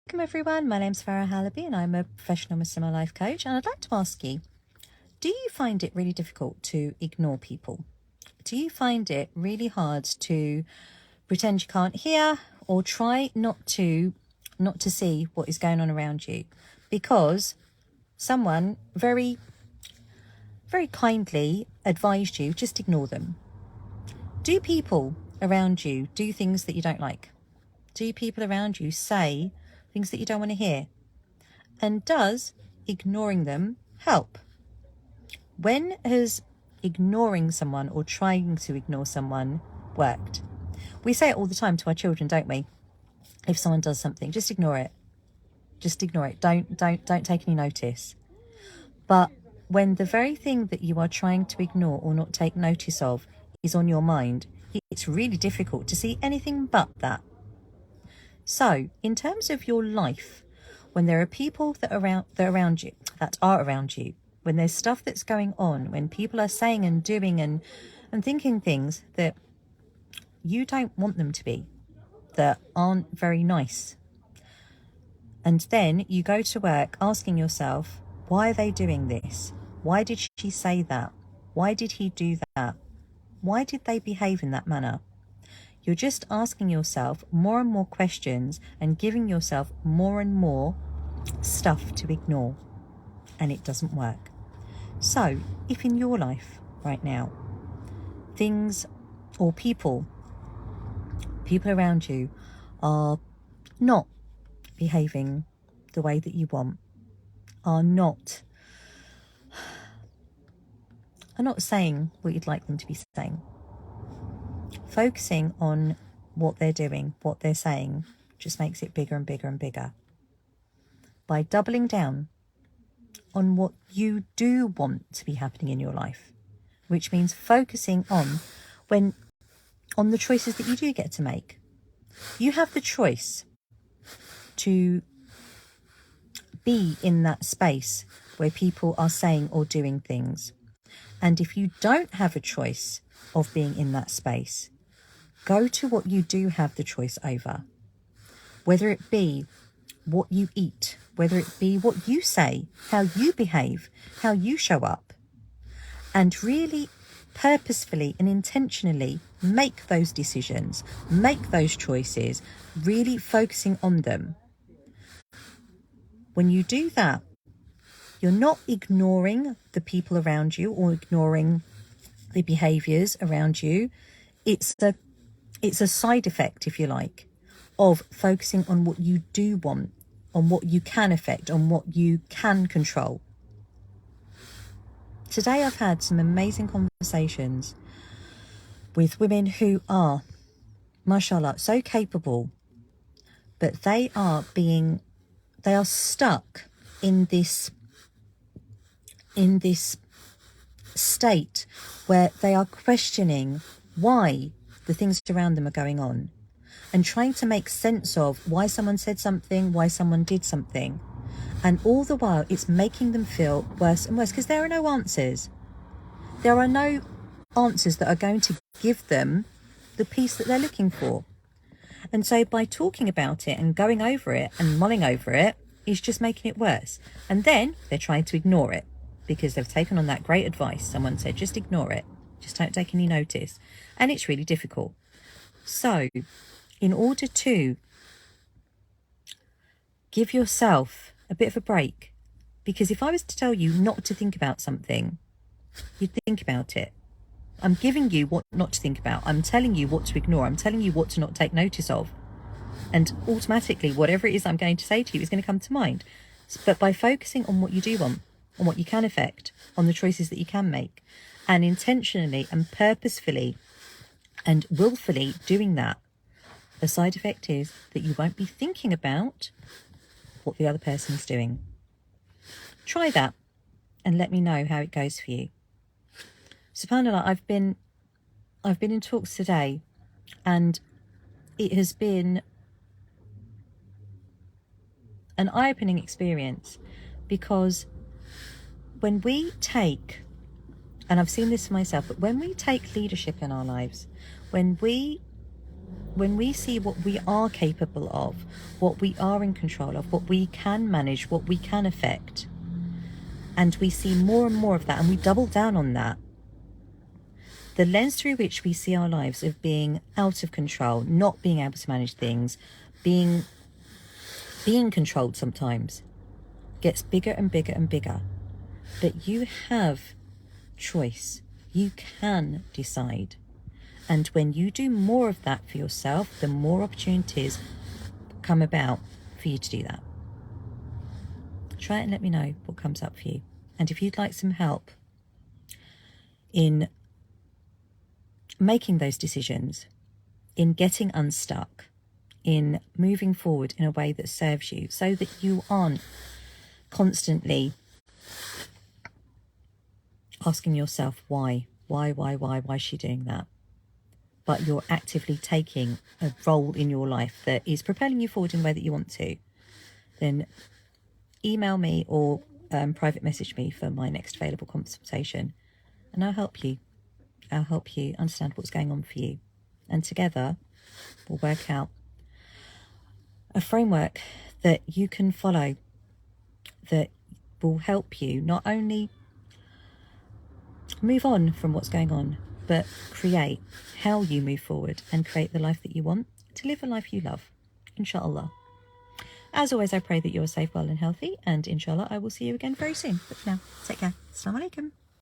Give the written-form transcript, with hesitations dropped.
Welcome everyone, my name's Farah Halabi and I'm a professional Muslimah life coach, and I'd like to ask you, do you find it really difficult to ignore people? Do you find it really hard to pretend you can't hear or try not to see what is going on around you because someone very kindly advised you just ignore them? Do people around you do things that you don't like? Do people around you say things that you don't want to hear? And does ignoring them help? When has ignoring someone or trying to ignore someone worked? We say it all the time to our children, don't we? If someone does something, just ignore it. Just ignore it. Don't take any notice. But when the very thing that you are trying to ignore or not take notice of is on your mind, it's really difficult to see anything but that. So, in terms of your life, when there are people that are around you, when there's stuff that's going on, when people are saying and doing and thinking things that you don't want them to be, that aren't very nice, and then you go to work asking yourself, why are they doing this? Why did she say that? Why did he do that? Why did they behave in that manner? You're just asking yourself more and more questions and giving yourself more and more stuff to ignore, and it doesn't work. So if in your life right now, things or people around you are not behaving the way that you want, are not saying what you'd like them to be saying, focusing on what they're doing, what they're saying, just makes it bigger and bigger and bigger. By doubling down on what you do want to be happening in your life, which means focusing on the choices that you do get to make. You have the choice to be in that space where people are saying or doing things. And if you don't have a choice of being in that space, go to what you do have the choice over. Whether it be what you eat, whether it be what you say, how you behave, how you show up, and really purposefully and intentionally make those decisions, make those choices, really focusing on them. When you do that, you're not ignoring the people around you or ignoring the behaviours around you. It's a side effect, if you like, of focusing on what you do want, on what you can affect, on what you can control. Today I've had some amazing conversations with women who are, mashallah, so capable, but they are stuck in this state where they are questioning why the things around them are going on and trying to make sense of why someone said something, why someone did something. And all the while it's making them feel worse and worse because there are no answers. There are no answers that are going to give them the peace that they're looking for. And so by talking about it and going over it and mulling over it is just making it worse. And then they're trying to ignore it because they've taken on that great advice. Someone said, just ignore it. Just don't take any notice. And it's really difficult. So in order to give yourself a bit of a break, because if I was to tell you not to think about something, you'd think about it. I'm giving you what not to think about. I'm telling you what to ignore. I'm telling you what to not take notice of. And automatically, whatever it is I'm going to say to you is going to come to mind. But by focusing on what you do want, on what you can affect, on the choices that you can make, and intentionally and purposefully and willfully doing that, the side effect is that you won't be thinking about what the other person is doing. Try that and let me know how it goes for you. SubhanAllah, I've been in talks today, and it has been an eye-opening experience, because when we take, and I've seen this for myself, but when we take leadership in our lives, when we when we see what we are capable of, what we are in control of, what we can manage, what we can affect, and we see more and more of that, and we double down on that, the lens through which we see our lives of being out of control, not being able to manage things, being controlled sometimes, gets bigger and bigger and bigger. But you have choice. You can decide. And when you do more of that for yourself, the more opportunities come about for you to do that. Try it and let me know what comes up for you. And if you'd like some help in making those decisions, in getting unstuck, in moving forward in a way that serves you, so that you aren't constantly asking yourself why is she doing that? But you're actively taking a role in your life that is propelling you forward in the way that you want to, then email me or private message me for my next available consultation, and I'll help you. I'll help you understand what's going on for you. And together we'll work out a framework that you can follow that will help you not only move on from what's going on, but create how you move forward and create the life that you want, to live a life you love, inshallah. As always, I pray that you're safe, well and healthy, and inshallah I will see you again very soon. But for now, take care. Assalamu alaikum.